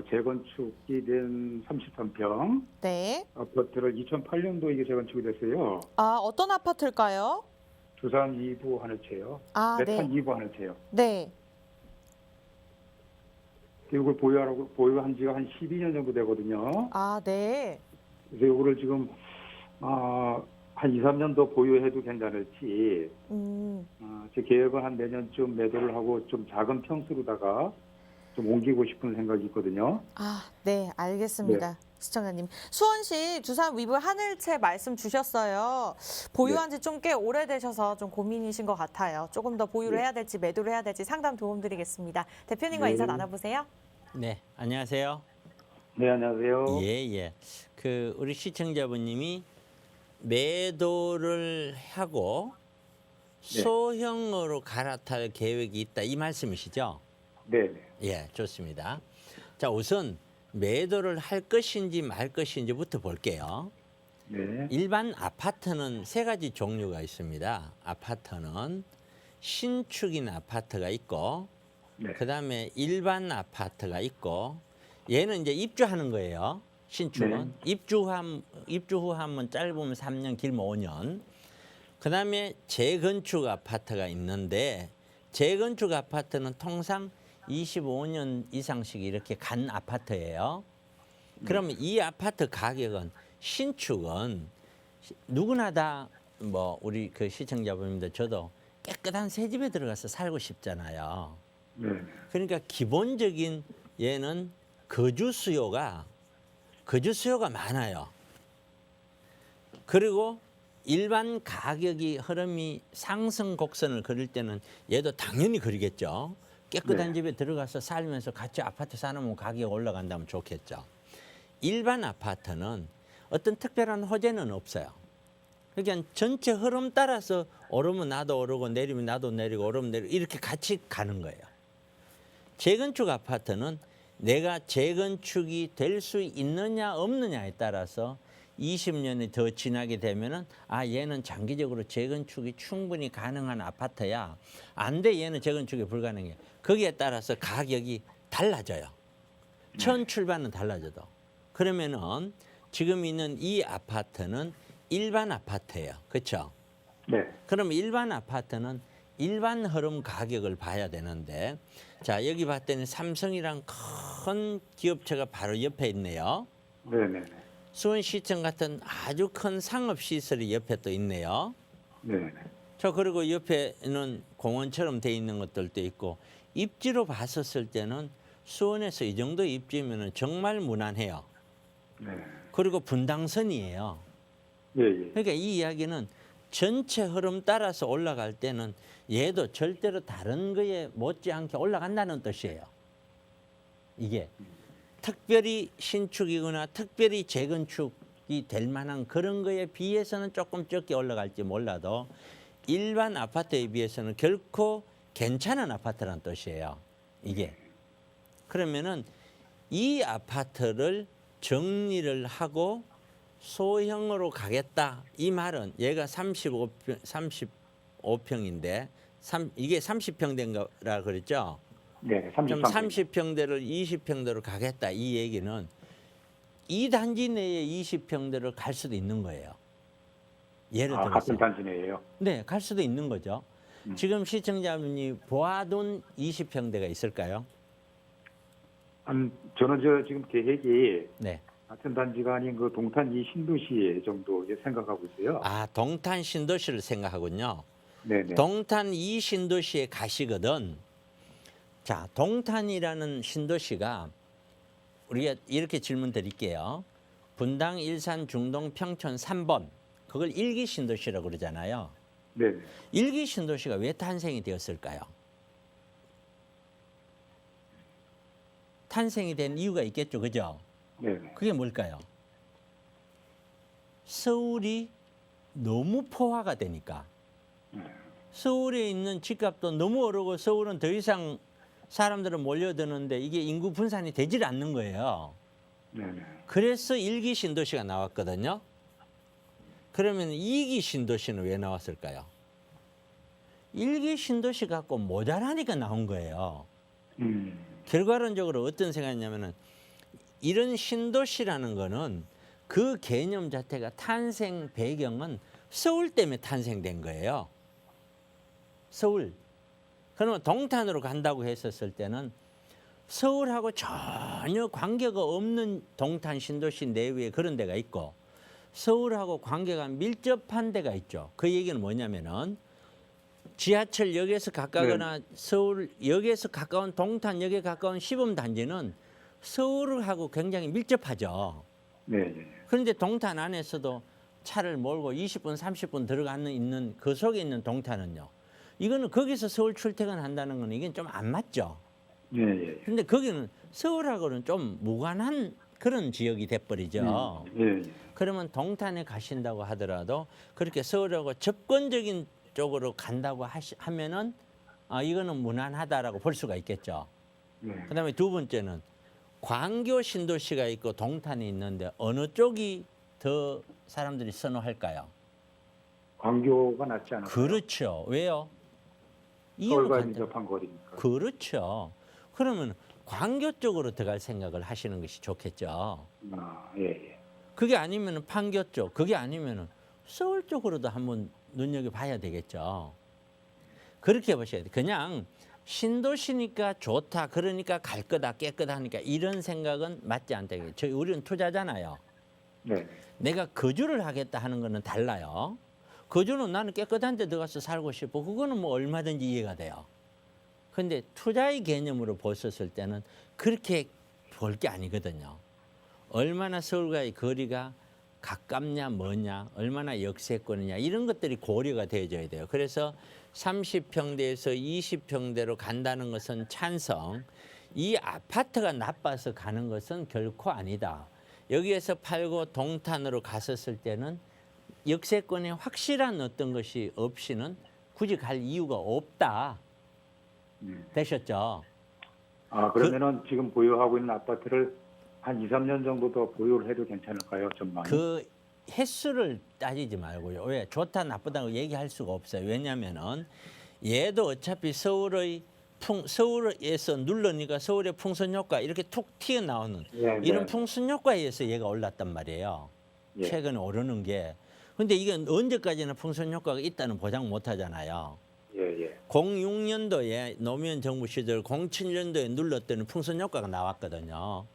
재건축이 된 33평 네. 아파트를 2008년도에 이게 재건축이 됐어요. 아, 어떤 아파트일까요? 두산 2부 한 채요. 아, 메탄 네. 2부 한 채요. 네. 이걸 보유한 지가 한 12년 정도 되거든요. 아, 네. 그래서 이거를 지금 한 2, 3년 더 보유해도 괜찮을지 제 계획은 한 내년쯤 매도를 하고 좀 작은 평수로다가 좀 옮기고 싶은 생각이 있거든요. 아, 네, 알겠습니다. 시청자님. 수원시 두산 위브 하늘채 말씀 주셨어요. 보유한 지 좀 꽤 오래되셔서 좀 고민이신 것 같아요. 조금 더 보유를 해야 될지 매도를 해야 될지 상담 도움 드리겠습니다. 대표님과 인사 나눠보세요. 네, 안녕하세요. 네, 안녕하세요. 예. 그 우리 시청자분님이 매도를 하고 소형으로 갈아탈 계획이 있다 이 말씀이시죠? 네. 예, 좋습니다. 자, 우선 매도를 할 것인지 말 것인지부터 볼게요. 네. 일반 아파트는 세 가지 종류가 있습니다. 아파트는 신축인 아파트가 있고, 네. 그다음에 일반 아파트가 있고, 얘는 이제 입주하는 거예요. 신축은 입주 후 하면 짧으면 3년, 길면 5년. 그다음에 재건축 아파트가 있는데 재건축 아파트는 통상 25년 이상씩 이렇게 간 아파트예요. 그러면 이 아파트 가격은 신축은 누구나 다 뭐 우리 그 시청자분들 저도 깨끗한 새 집에 들어가서 살고 싶잖아요. 네. 그러니까 기본적인 얘는 거주 수요가 많아요. 그리고 일반 가격이 흐름이 상승 곡선을 그릴 때는 얘도 당연히 그리겠죠. 깨끗한 집에 들어가서 살면서 같이 아파트 사놓으면 가격이 올라간다면 좋겠죠. 일반 아파트는 어떤 특별한 호재는 없어요. 그러니까 전체 흐름 따라서 오르면 나도 오르고 내리면 나도 내리고 오르면 내리고 이렇게 같이 가는 거예요. 재건축 아파트는 내가 재건축이 될 수 있느냐 없느냐에 따라서 20년이 더 지나게 되면은 얘는 장기적으로 재건축이 충분히 가능한 아파트야. 안 돼, 얘는 재건축이 불가능해. 거기에 따라서 가격이 달라져요. 처음 출발은 달라져도. 그러면은 지금 있는 이 아파트는 일반 아파트예요. 그렇죠? 네. 그럼 일반 아파트는 일반 흐름 가격을 봐야 되는데, 자, 여기 봤더니 삼성이랑 큰 기업체가 바로 옆에 있네요. 네. 수원시청 같은 아주 큰 상업시설이 옆에 또 있네요. 네. 저 그리고 옆에는 공원처럼 돼 있는 것들도 있고, 입지로 봤었을 때는 수원에서 이 정도 입지면 정말 무난해요. 네. 그리고 분당선이에요. 예. 그러니까 이 이야기는 전체 흐름 따라서 올라갈 때는 얘도 절대로 다른 거에 못지않게 올라간다는 뜻이에요. 이게 특별히 신축이거나 특별히 재건축이 될 만한 그런 거에 비해서는 조금 적게 올라갈지 몰라도 일반 아파트에 비해서는 결코 괜찮은 아파트라는 뜻이에요. 이게. 그러면은 이 아파트를 정리를 하고 소형으로 가겠다. 이 말은 얘가 35평인데 이게 30평대인가 그랬죠? 네. 좀 33. 30평대를 20평대로 가겠다. 이 얘기는 이 단지 내에 20평대를 갈 수도 있는 거예요. 예를 들어서. 같은 단지 내에요. 네, 갈 수도 있는 거죠. 지금 시청자분이 보아둔 20평대가 있을까요? 저는 지금 계획이 네. 같은 단지가 아닌 그 동탄 이 신도시 정도 생각하고 있어요. 동탄 신도시를 생각하군요. 네네. 동탄 이 신도시에 가시거든. 자, 동탄이라는 신도시가 우리가 이렇게 질문 드릴게요. 분당, 일산, 중동, 평촌 3번. 그걸 일기 신도시라고 그러잖아요. 네네. 일기 신도시가 왜 탄생이 되었을까요? 탄생이 된 이유가 있겠죠. 그죠? 네네. 그게 뭘까요? 서울이 너무 포화가 되니까. 서울에 있는 집값도 너무 오르고 서울은 더 이상 사람들은 몰려드는데 이게 인구 분산이 되질 않는 거예요. 네네. 그래서 일기 신도시가 나왔거든요. 그러면 이기 신도시는 왜 나왔을까요? 일기 신도시 갖고 모자라니까 나온 거예요. 결과론적으로 어떤 생각이냐면은 이런 신도시라는 거는 그 개념 자체가 탄생 배경은 서울 때문에 탄생된 거예요. 서울. 그러면 동탄으로 간다고 했었을 때는 서울하고 전혀 관계가 없는 동탄 신도시 내외에 그런 데가 있고 서울하고 관계가 밀접한 데가 있죠. 그 얘기는 뭐냐면은 지하철역에서 가까거나 서울역에서 가까운 동탄역에 가까운 시범단지는 서울하고 굉장히 밀접하죠. 네, 예. 그런데 동탄 안에서도 차를 몰고 20분, 30분 들어가는 있는 그 속에 있는 동탄은요. 이거는 거기서 서울 출퇴근한다는 건 이게 좀 안 맞죠. 예, 예. 그런데 거기는 서울하고는 좀 무관한 그런 지역이 돼버리죠. 예, 예. 그러면 동탄에 가신다고 하더라도 그렇게 서울하고 접근적인 쪽으로 간다고 하면은 이거는 무난하다라고 볼 수가 있겠죠. 네. 그다음에 두 번째는 광교 신도시가 있고 동탄이 있는데 어느 쪽이 더 사람들이 선호할까요? 광교가 낫지 않을까요? 그렇죠. 왜요? 이유는 서울과 간단- 인접한 거리니까. 그렇죠. 그러면 광교 쪽으로 들어갈 생각을 하시는 것이 좋겠죠. 예, 예. 그게 아니면은 판교 쪽, 그게 아니면은 서울 쪽으로도 한번 눈여겨봐야 되겠죠. 그렇게 보셔야 돼. 그냥 신도시니까 좋다, 그러니까 갈 거다, 깨끗하니까 이런 생각은 맞지 않다. 우리는 투자잖아요. 네. 내가 거주를 하겠다 하는 거는 달라요. 거주는 나는 깨끗한 데 들어가서 살고 싶어. 그거는 뭐 얼마든지 이해가 돼요. 근데 투자의 개념으로 보셨을 때는 그렇게 볼 게 아니거든요. 얼마나 서울과의 거리가 가깝냐 뭐냐, 얼마나 역세권이냐 이런 것들이 고려가 되어져야 돼요. 그래서 30평대에서 20평대로 간다는 것은 찬성. 이 아파트가 나빠서 가는 것은 결코 아니다. 여기에서 팔고 동탄으로 갔었을 때는 역세권의 확실한 어떤 것이 없이는 굳이 갈 이유가 없다. 되셨죠? 그러면은 지금 보유하고 있는 아파트를 한 2, 3년 정도 더 보유를 해도 괜찮을까요? 전망이? 그 횟수를 따지지 말고요. 왜? 좋다 나쁘다고 얘기할 수가 없어요. 왜냐면은 얘도 어차피 서울에서 누르니까 서울의 풍선 효과 이렇게 툭 튀어나오는 예, 이런 네. 풍선 효과에 의해서 얘가 올랐단 말이에요. 예. 최근에 오르는 게. 근데 이게 언제까지나 풍선 효과가 있다는 보장 못 하잖아요. 예, 예. 06년도에 노무현 정부 시절 07년도에 눌렀더니 풍선 효과가 나왔거든요.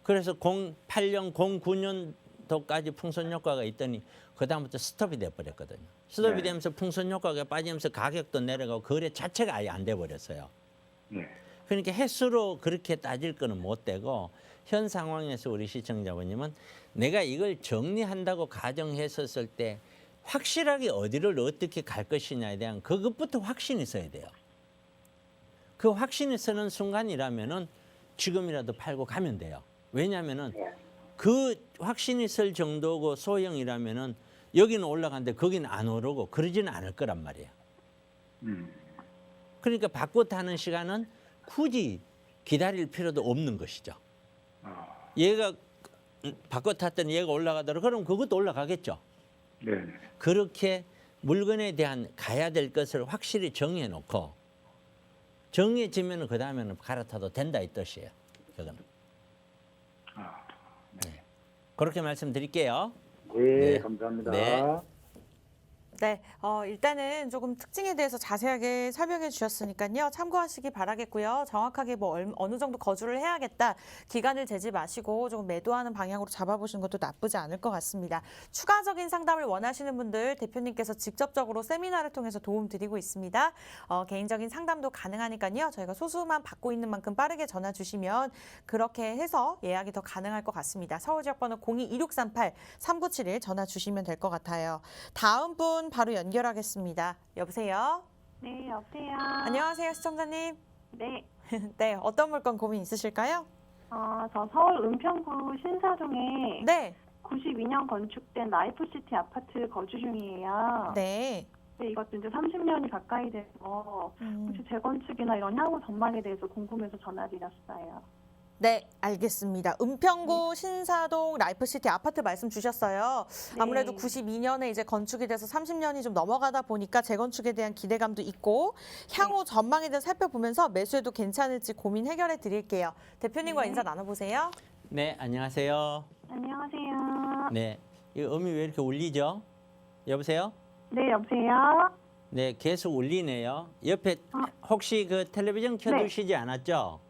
그래서 08년, 09년도까지 풍선 효과가 있더니 그다음부터 스톱이 돼버렸거든요. 스톱이 네. 되면서 풍선 효과가 빠지면서 가격도 내려가고 거래 자체가 아예 안 돼버렸어요. 네. 그러니까 횟수로 그렇게 따질 거는 못 되고 현 상황에서 우리 시청자분님은 내가 이걸 정리한다고 가정했었을 때 확실하게 어디를 어떻게 갈 것이냐에 대한 그것부터 확신이 있어야 돼요. 그 확신이 서는 순간이라면은 지금이라도 팔고 가면 돼요. 왜냐하면은 그 확신이 설 정도고 소형이라면은 여기는 올라가는데 거기는 안 오르고 그러지는 않을 거란 말이에요. 그러니까 바꿔 타는 시간은 굳이 기다릴 필요도 없는 것이죠. 얘가 바꿔 탔더니 얘가 올라가더라 그럼 그것도 올라가겠죠. 네. 그렇게 물건에 대한 가야 될 것을 확실히 정해놓고 정해지면 그 다음에는 갈아타도 된다 이 뜻이에요. 그거는. 네. 그렇게 말씀드릴게요. 네, 네. 감사합니다. 네. 네, 일단은 조금 특징에 대해서 자세하게 설명해 주셨으니까요. 참고하시기 바라겠고요. 정확하게 뭐 어느 정도 거주를 해야겠다. 기간을 재지 마시고 조금 매도하는 방향으로 잡아보시는 것도 나쁘지 않을 것 같습니다. 추가적인 상담을 원하시는 분들 대표님께서 직접적으로 세미나를 통해서 도움 드리고 있습니다. 개인적인 상담도 가능하니까요. 저희가 소수만 받고 있는 만큼 빠르게 전화 주시면 그렇게 해서 예약이 더 가능할 것 같습니다. 서울 지역번호 02-2638-3971 전화 주시면 될 것 같아요. 다음 분 바로 연결하겠습니다. 여보세요? 네, 여보세요. 안녕하세요, 시청자님. 네. 네, 어떤 물건 고민 있으실까요? 저 서울 은평구 신사동에 네. 92년 건축된 라이프시티 아파트 거주 중이에요. 네. 네, 이것도 이제 30년이 가까이 돼서 혹시 음. 재건축이나 이런 향후 전망에 대해서 궁금해서 전화드렸어요. 네, 알겠습니다. 은평구 신사동 라이프시티 아파트 말씀 주셨어요. 네. 아무래도 92년에 이제 건축이 돼서 30년이 좀 넘어가다 보니까 재건축에 대한 기대감도 있고 향후 전망에 대해 살펴보면서 매수해도 괜찮을지 고민 해결해 드릴게요. 대표님과 네. 인사 나눠보세요. 네, 안녕하세요. 안녕하세요. 네, 이 음이 왜 이렇게 울리죠? 여보세요? 네, 여보세요. 네, 계속 울리네요. 옆에 혹시 그 텔레비전 켜두시지 않았죠?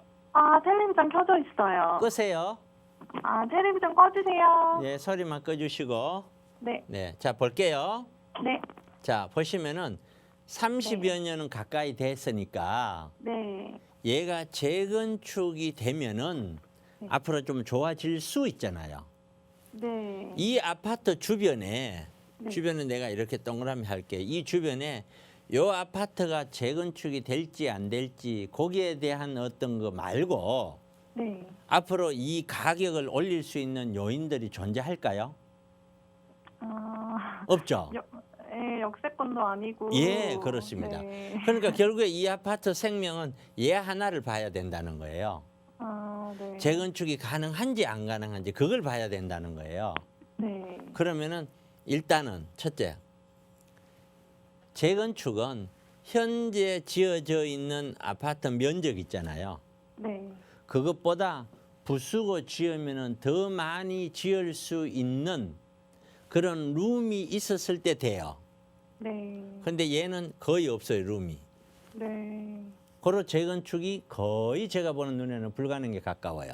텔레비전 켜져 있어요. 끄세요. 텔레비전 꺼주세요. 네, 소리만 꺼주시고. 네. 네, 자 볼게요. 네. 자 보시면은 30여 년은 가까이 됐으니까 네. 얘가 재건축이 되면은 네. 앞으로 좀 좋아질 수 있잖아요. 네. 이 아파트 주변에 네. 주변에 내가 이렇게 동그라미 할게. 이 주변에 요 아파트가 재건축이 될지 안 될지 거기에 대한 어떤 거 말고 네. 앞으로 이 가격을 올릴 수 있는 요인들이 존재할까요? 없죠. 역세권도 아니고. 예, 그렇습니다. 네. 그러니까 결국에 이 아파트 생명은 얘 하나를 봐야 된다는 거예요. 네. 재건축이 가능한지 안 가능한지 그걸 봐야 된다는 거예요. 네. 그러면은 일단은 첫째, 재건축은 현재 지어져 있는 아파트 면적 있잖아요. 네. 그것보다 부수고 지으면은 더 많이 지을 수 있는 그런 룸이 있었을 때 돼요. 네. 근데 얘는 거의 없어요, 룸이. 네. 그로 재건축이 거의 제가 보는 눈에는 불가능에 가까워요.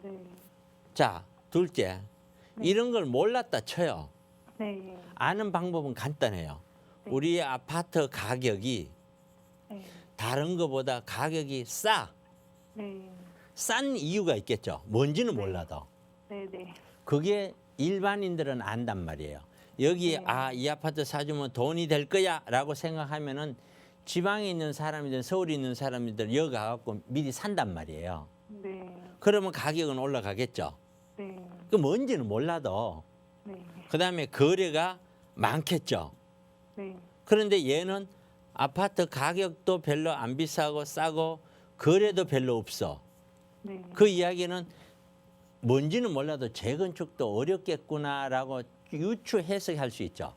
네. 자, 둘째, 이런 걸 몰랐다 쳐요. 네. 아는 방법은 간단해요. 네. 우리 아파트 가격이 네. 다른 것보다 가격이 네. 싼 이유가 있겠죠. 뭔지는 네. 몰라도. 네. 네. 그게 일반인들은 안단 말이에요. 여기 네. 이 아파트 사주면 돈이 될 거야라고 생각하면은 지방에 있는 사람이든 서울에 있는 사람이든 여기 가갖고 미리 산단 말이에요. 네. 그러면 가격은 올라가겠죠. 네. 그 뭔지는 몰라도 네. 그다음에 거래가 많겠죠. 네. 그런데 얘는 아파트 가격도 별로 안 비싸고 싸고 거래도 별로 없어. 네. 그 이야기는 뭔지는 몰라도 재건축도 어렵겠구나라고 유추 해석할 수 있죠.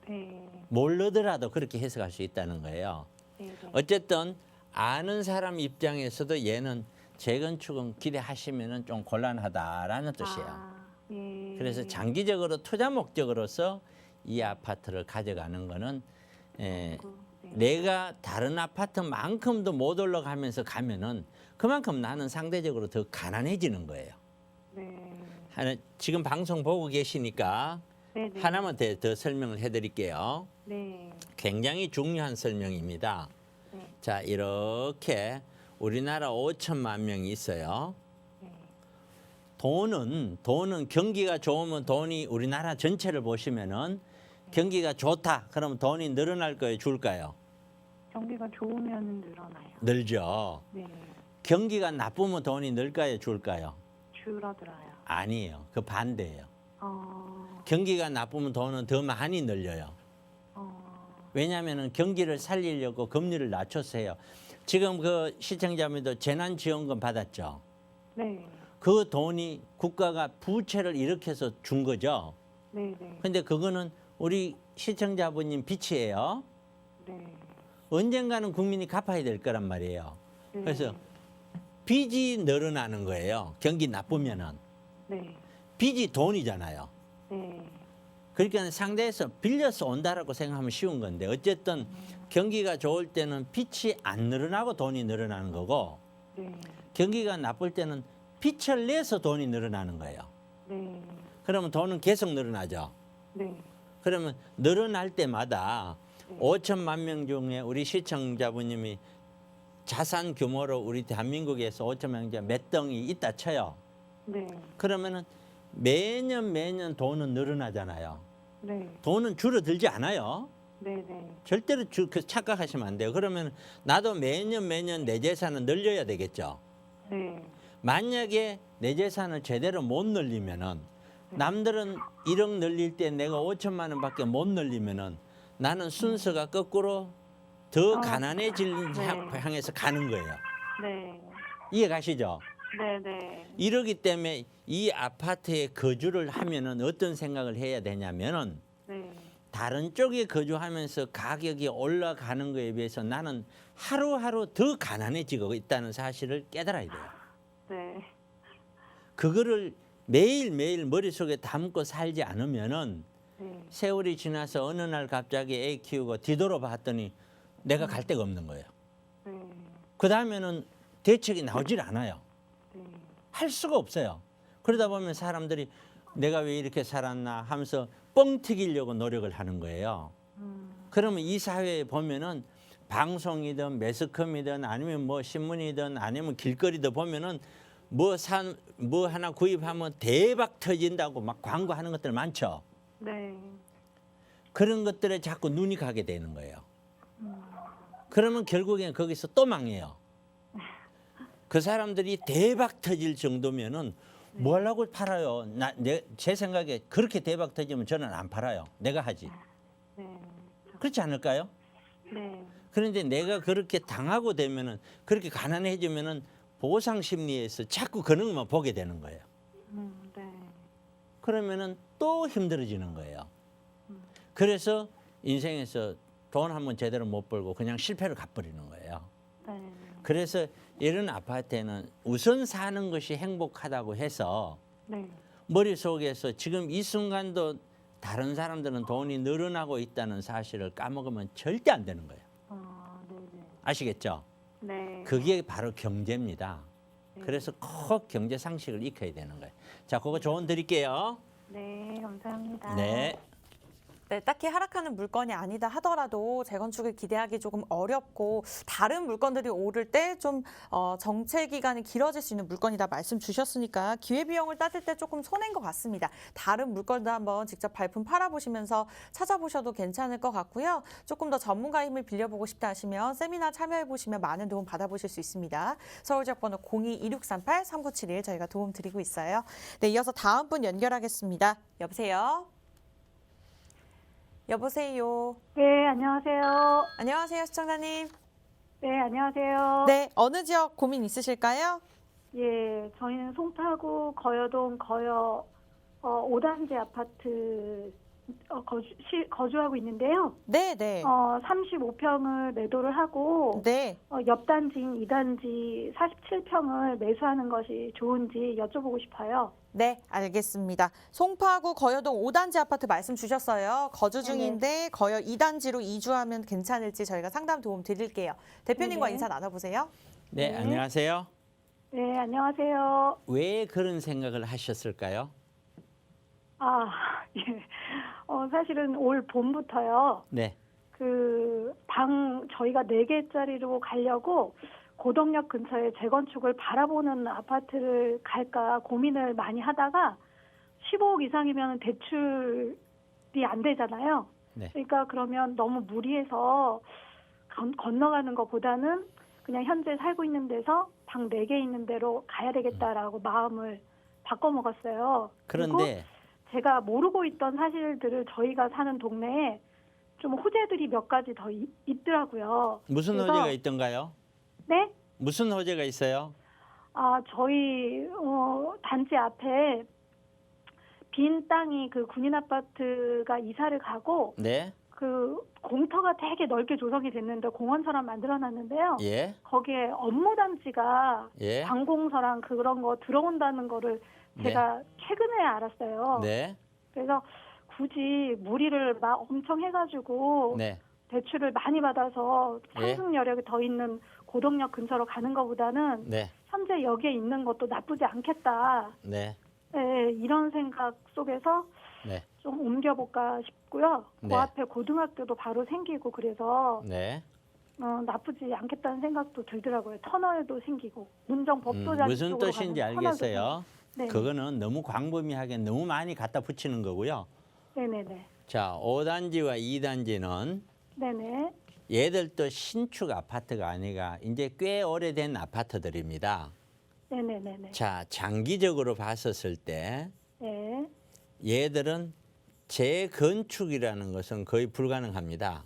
네. 모르더라도 그렇게 해석할 수 있다는 거예요. 네. 어쨌든 아는 사람 입장에서도 얘는 재건축은 기대하시면은 좀 곤란하다라는 뜻이에요. 예. 그래서 장기적으로 투자 목적으로서 이 아파트를 가져가는 거는 네. 내가 다른 아파트만큼도 못 올라가면서 가면은 그만큼 나는 상대적으로 더 가난해지는 거예요. 네. 지금 방송 보고 계시니까 네. 네. 하나만 더 설명을 해드릴게요. 네. 굉장히 중요한 설명입니다. 네. 자, 이렇게 우리나라 5천만 명이 있어요. 네. 돈은 경기가 좋으면 돈이 우리나라 전체를 보시면은 경기가 좋다. 그러면 돈이 늘어날 거예요, 줄까요? 경기가 좋으면 늘어나요. 늘죠. 네. 경기가 나쁘면 돈이 늘까요, 줄까요? 줄어들어요. 아니에요. 그 반대예요. 어. 경기가 나쁘면 돈은 더 많이 늘려요. 왜냐하면 경기를 살리려고 금리를 낮췄어요. 지금 그 시청자분도 재난지원금 받았죠. 네. 그 돈이 국가가 부채를 일으켜서 준 거죠. 네. 네. 근데 그거는 우리 시청자분님 빚이에요. 네. 언젠가는 국민이 갚아야 될 거란 말이에요. 네. 그래서 빚이 늘어나는 거예요. 경기 나쁘면은. 네. 빚이 돈이잖아요. 네. 그러니까 상대에서 빌려서 온다라고 생각하면 쉬운 건데 어쨌든 경기가 좋을 때는 빚이 안 늘어나고 돈이 늘어나는 거고 네. 경기가 나쁠 때는 빚을 내서 돈이 늘어나는 거예요. 네. 그러면 돈은 계속 늘어나죠. 네. 그러면 늘어날 때마다 네. 5천만 명 중에 우리 시청자분님이 자산 규모로 우리 대한민국에서 5천만 명 중에 몇 등이 있다 쳐요. 네. 그러면은 매년 돈은 늘어나잖아요. 네. 돈은 줄어들지 않아요. 네. 네. 절대로 착각하시면 안 돼요. 그러면 나도 매년 내 재산을 늘려야 되겠죠. 네. 만약에 내 재산을 제대로 못 늘리면은 남들은 1억 늘릴 때 내가 5천만 원밖에 못 늘리면은 나는 순서가 거꾸로 더 가난해질 네. 향해서 가는 거예요. 네. 이해 가시죠? 네. 네. 이러기 때문에 이 아파트에 거주를 하면은 어떤 생각을 해야 되냐면은 네. 다른 쪽에 거주하면서 가격이 올라가는 거에 비해서 나는 하루하루 더 가난해지고 있다는 사실을 깨달아야 돼요. 네. 그거를 매일매일 머릿속에 담고 살지 않으면은 네. 세월이 지나서 어느 날 갑자기 애 키우고 뒤돌아봤더니 내가 갈 데가 없는 거예요. 네. 그 다음에는 대책이 나오질 않아요. 네. 할 수가 없어요. 그러다 보면 사람들이 내가 왜 이렇게 살았나 하면서 뻥 튀기려고 노력을 하는 거예요. 그러면 이 사회에 보면은 방송이든 매스컴이든 아니면 뭐 신문이든 아니면 길거리도 보면은 뭐 하나 구입하면 대박 터진다고 막 광고하는 것들 많죠. 네. 그런 것들에 자꾸 눈이 가게 되는 거예요. 그러면 결국엔 거기서 또 망해요. 그 사람들이 대박 터질 정도면은 뭐 하려고 팔아요? 제 생각에 그렇게 대박 터지면 저는 안 팔아요. 내가 하지. 네. 그렇지 않을까요? 네. 그런데 내가 그렇게 당하고 되면은 그렇게 가난해지면은 보상 심리에서 자꾸 그런 것만 보게 되는 거예요. 네. 그러면은 또 힘들어지는 거예요. 그래서 인생에서 돈 한번 제대로 못 벌고 그냥 실패를 갚버리는 거예요. 네. 그래서 이런 아파트에는 우선 사는 것이 행복하다고 해서 네. 머릿속에서 지금 이 순간도 다른 사람들은 돈이 늘어나고 있다는 사실을 까먹으면 절대 안 되는 거예요. 네네. 아시겠죠? 네. 그게 바로 경제입니다. 그래서 꼭 경제 상식을 익혀야 되는 거예요. 자, 그거 조언 드릴게요. 네, 감사합니다. 네. 네, 딱히 하락하는 물건이 아니다 하더라도 재건축을 기대하기 조금 어렵고 다른 물건들이 오를 때 좀 정체 기간이 길어질 수 있는 물건이다 말씀 주셨으니까 기회비용을 따질 때 조금 손해인 것 같습니다. 다른 물건도 한번 직접 발품 팔아보시면서 찾아보셔도 괜찮을 것 같고요. 조금 더 전문가의 힘을 빌려보고 싶다 하시면 세미나 참여해보시면 많은 도움 받아보실 수 있습니다. 서울지역번호 02-2638-3971 저희가 도움 드리고 있어요. 네, 이어서 다음 분 연결하겠습니다. 여보세요? 여보세요. 네, 안녕하세요. 안녕하세요, 시청자님. 네, 안녕하세요. 네, 어느 지역 고민 있으실까요? 예, 저희는 송파구 거여동 거여 5단지 아파트 거주하고 있는데요. 네, 네. 35평을 매도를 하고 네. 옆 단지인 2단지 47평을 매수하는 것이 좋은지 여쭤보고 싶어요. 네, 알겠습니다. 송파구 거여동 5단지 아파트 말씀 주셨어요. 거주 중인데 거여 2단지로 이주하면 괜찮을지 저희가 상담 도움 드릴게요. 대표님과 네네. 인사 나눠보세요. 네, 네. 안녕하세요. 네, 안녕하세요. 왜 그런 생각을 하셨을까요? 예. 사실은 올 봄부터요. 네. 저희가 4개짜리로 가려고 고덕역 근처에 재건축을 바라보는 아파트를 갈까 고민을 많이 하다가 15억 이상이면 대출이 안 되잖아요. 네. 그러니까 그러면 너무 무리해서 건너가는 것보다는 그냥 현재 살고 있는 데서 방 4개 있는 데로 가야 되겠다라고 마음을 바꿔먹었어요. 그리고 그런데 제가 모르고 있던 사실들을 저희가 사는 동네에 좀 호재들이 몇 가지 더 있더라고요. 무슨 그래서- 호재가 있던가요? 네? 무슨 호재가 있어요? 저희 단지 앞에 빈 땅이 군인 아파트가 이사를 가고 네. 공터가 되게 넓게 조성이 됐는데 공원처럼 만들어놨는데요. 예. 거기에 업무단지가 예. 관공서랑 그런 거 들어온다는 거를 제가 최근에 알았어요. 네. 그래서 굳이 무리를 막 엄청 해가지고 네. 대출을 많이 받아서 예. 상승 여력이 더 있는 고덕역 근처로 가는 것보다는 네. 현재 여기에 있는 것도 나쁘지 않겠다. 네. 네, 이런 생각 속에서 네. 좀 옮겨볼까 싶고요. 네. 그 앞에 고등학교도 바로 생기고 그래서 네. 나쁘지 않겠다는 생각도 들더라고요. 터널도 생기고 문정법도장 무슨 쪽으로 뜻인지 가는 터널도 알겠어요. 생기고. 네. 그거는 너무 광범위하게 너무 많이 갖다 붙이는 거고요. 네네네. 자, 5단지와 2단지는 네네. 얘들도 신축 아파트가 아니라 이제 꽤 오래된 아파트들입니다. 네네네네. 자, 장기적으로 봤었을 때 네. 얘들은 재건축이라는 것은 거의 불가능합니다.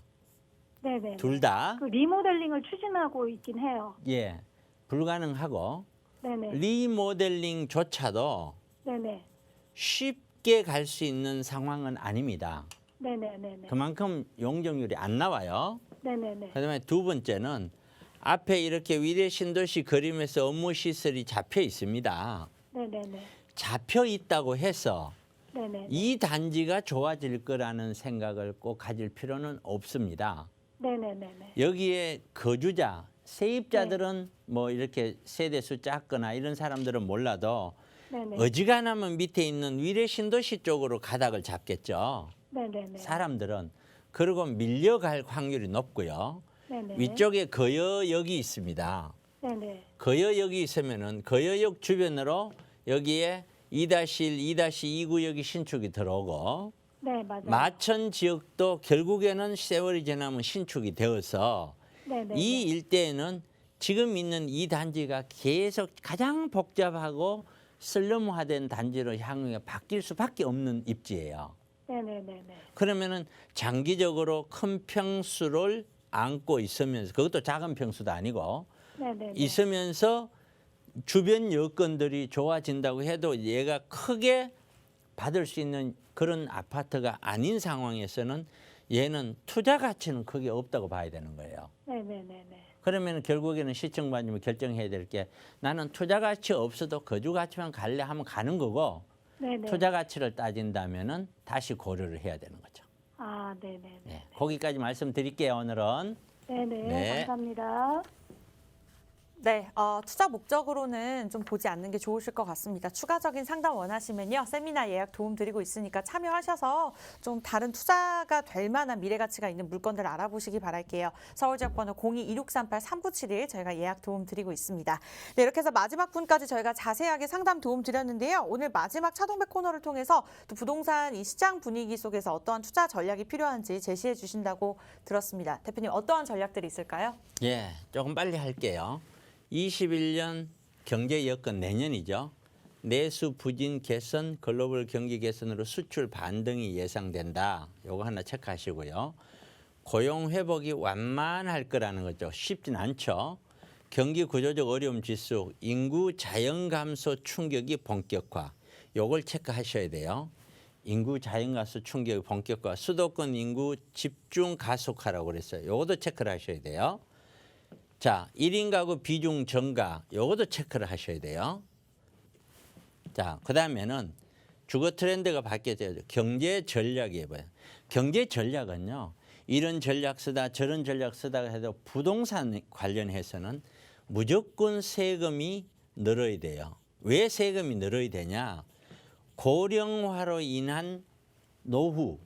네네. 둘 다 리모델링을 추진하고 있긴 해요. 예, 불가능하고 네네. 리모델링조차도 네네. 쉽게 갈 수 있는 상황은 아닙니다. 네네네네. 그만큼 용적률이 안 나와요. 네네네. 그다음에 두 번째는 앞에 이렇게 위례 신도시 그림에서 업무 시설이 잡혀 있습니다. 네네네. 잡혀 있다고 해서 네네. 이 단지가 좋아질 거라는 생각을 꼭 가질 필요는 없습니다. 네네네네. 여기에 거주자, 세입자들은 뭐 이렇게 세대수 작거나 이런 사람들은 몰라도 네네. 어지간하면 밑에 있는 위례 신도시 쪽으로 가닥을 잡겠죠. 네네네. 사람들은. 그리고 밀려갈 확률이 높고요. 네네. 위쪽에 거여역이 있습니다. 네네. 거여역이 있으면은 거여역 주변으로 여기에 2-1, 2-2 구역이 신축이 들어오고 네, 맞아요. 마천 지역도 결국에는 세월이 지나면 신축이 되어서 네네. 이 일대에는 지금 있는 이 단지가 계속 가장 복잡하고 슬럼화된 단지로 향후에 바뀔 수밖에 없는 입지예요. 네네네네. 그러면은 장기적으로 큰 평수를 안고 있으면서 그것도 작은 평수도 아니고 네네네. 있으면서 주변 여건들이 좋아진다고 해도 얘가 크게 받을 수 있는 그런 아파트가 아닌 상황에서는 얘는 투자 가치는 크게 없다고 봐야 되는 거예요. 네네네네. 그러면 결국에는 시청자님이 결정해야 될 게 나는 투자 가치 없어도 거주 가치만 갈래 하면 가는 거고 네네. 투자 가치를 따진다면은 다시 고려를 해야 되는 거죠. 아, 네네네. 네, 거기까지 말씀드릴게요. 오늘은. 네네. 네. 감사합니다. 네, 투자 목적으로는 좀 보지 않는 게 좋으실 것 같습니다. 추가적인 상담 원하시면요. 세미나 예약 도움 드리고 있으니까 참여하셔서 좀 다른 투자가 될 만한 미래 가치가 있는 물건들 알아보시기 바랄게요. 서울지역번호 02-2638-3971 저희가 예약 도움 드리고 있습니다. 네, 이렇게 해서 마지막 분까지 저희가 자세하게 상담 도움 드렸는데요. 오늘 마지막 차동백 코너를 통해서 또 부동산 이 시장 분위기 속에서 어떠한 투자 전략이 필요한지 제시해 주신다고 들었습니다. 대표님 어떠한 전략들이 있을까요? 예, 조금 빨리 할게요. 21년 경제 여건 내년이죠. 내수 부진 개선, 글로벌 경기 개선으로 수출 반등이 예상된다. 요거 하나 체크하시고요. 고용 회복이 완만할 거라는 거죠. 쉽진 않죠. 경기 구조적 어려움 지수, 인구 자연 감소 충격이 본격화. 요걸 체크하셔야 돼요. 인구 자연 감소 충격이 본격화, 수도권 인구 집중 가속화라고 그랬어요. 요것도 체크를 하셔야 돼요. 자, 1인 가구 비중 증가, 요것도 체크를 하셔야 돼요. 자, 그다음에는 주거 트렌드가 바뀌어져요. 경제 전략이 뭐예요? 경제 전략은요. 이런 전략 쓰다 저런 전략 쓰다 해도 부동산 관련해서는 무조건 세금이 늘어야 돼요. 왜 세금이 늘어야 되냐? 고령화로 인한 노후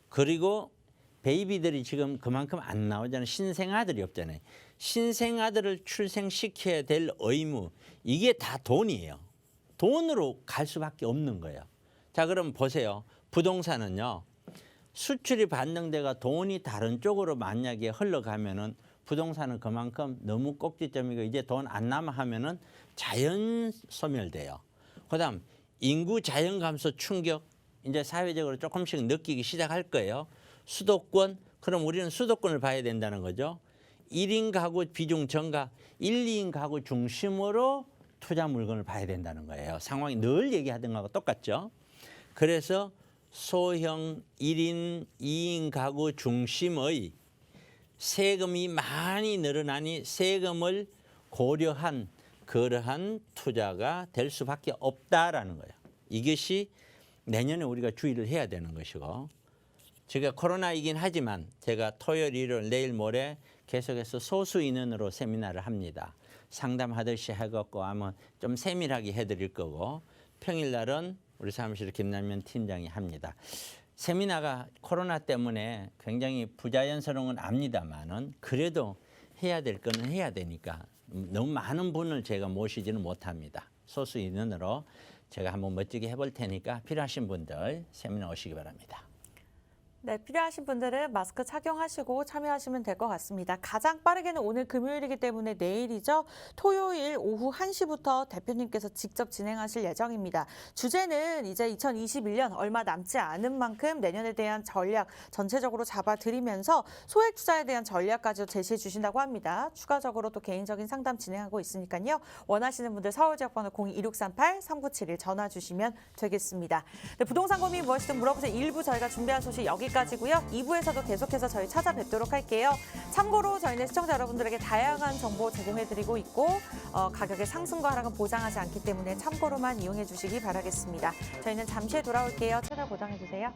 그리고 베이비들이 지금 그만큼 안 나오잖아요. 신생아들이 없잖아요. 신생아들을 출생시켜야 될 의무 이게 다 돈이에요. 돈으로 갈 수밖에 없는 거예요. 자, 그럼 보세요. 부동산은요. 수출이 반등돼가 돈이 다른 쪽으로 만약에 흘러가면은 부동산은 그만큼 너무 꼭지점이고 이제 돈 안 남아 하면은 자연 소멸돼요. 그다음 인구 자연 감소 충격 이제 사회적으로 조금씩 느끼기 시작할 거예요. 수도권 그럼 우리는 수도권을 봐야 된다는 거죠. 1인 가구 비중 증가 1, 2인 가구 중심으로 투자 물건을 봐야 된다는 거예요. 상황이 늘 얘기하던 거하고 똑같죠. 그래서 소형 1인, 2인 가구 중심의 세금이 많이 늘어나니 세금을 고려한 그러한 투자가 될 수밖에 없다라는 거예요. 이것이 내년에 우리가 주의를 해야 되는 것이고 제가 코로나이긴 하지만 제가 토요일, 일요일, 내일, 모레 계속해서 소수 인원으로 세미나를 합니다. 상담하듯이 해갖고 하면 좀 세밀하게 해드릴 거고 평일날은 우리 사무실 김남면 팀장이 합니다. 세미나가 코로나 때문에 굉장히 부자연스러운 건 압니다만은 그래도 해야 될 거는 해야 되니까 너무 많은 분을 제가 모시지는 못합니다. 소수 인원으로 제가 한번 멋지게 해볼 테니까 필요하신 분들 세미나 오시기 바랍니다. 네, 필요하신 분들은 마스크 착용하시고 참여하시면 될 것 같습니다. 가장 빠르게는 오늘 금요일이기 때문에 내일이죠. 토요일 오후 1시부터 대표님께서 직접 진행하실 예정입니다. 주제는 이제 2021년 얼마 남지 않은 만큼 내년에 대한 전략 전체적으로 잡아드리면서 소액 투자에 대한 전략까지 제시해 주신다고 합니다. 추가적으로 또 개인적인 상담 진행하고 있으니까요. 원하시는 분들 서울지역번호 02-2638-3971 전화 주시면 되겠습니다. 네, 부동산 고민 무엇이든 물어보세요. 1부 저희가 준비한 소식 여기까지고요. 2부에서도 계속해서 저희 찾아뵙도록 할게요. 참고로 저희는 시청자 여러분들에게 다양한 정보 제공해드리고 있고 가격의 상승과 하락은 보장하지 않기 때문에 참고로만 이용해 주시기 바라겠습니다. 저희는 잠시 후에 돌아올게요. 채널 고정해 주세요.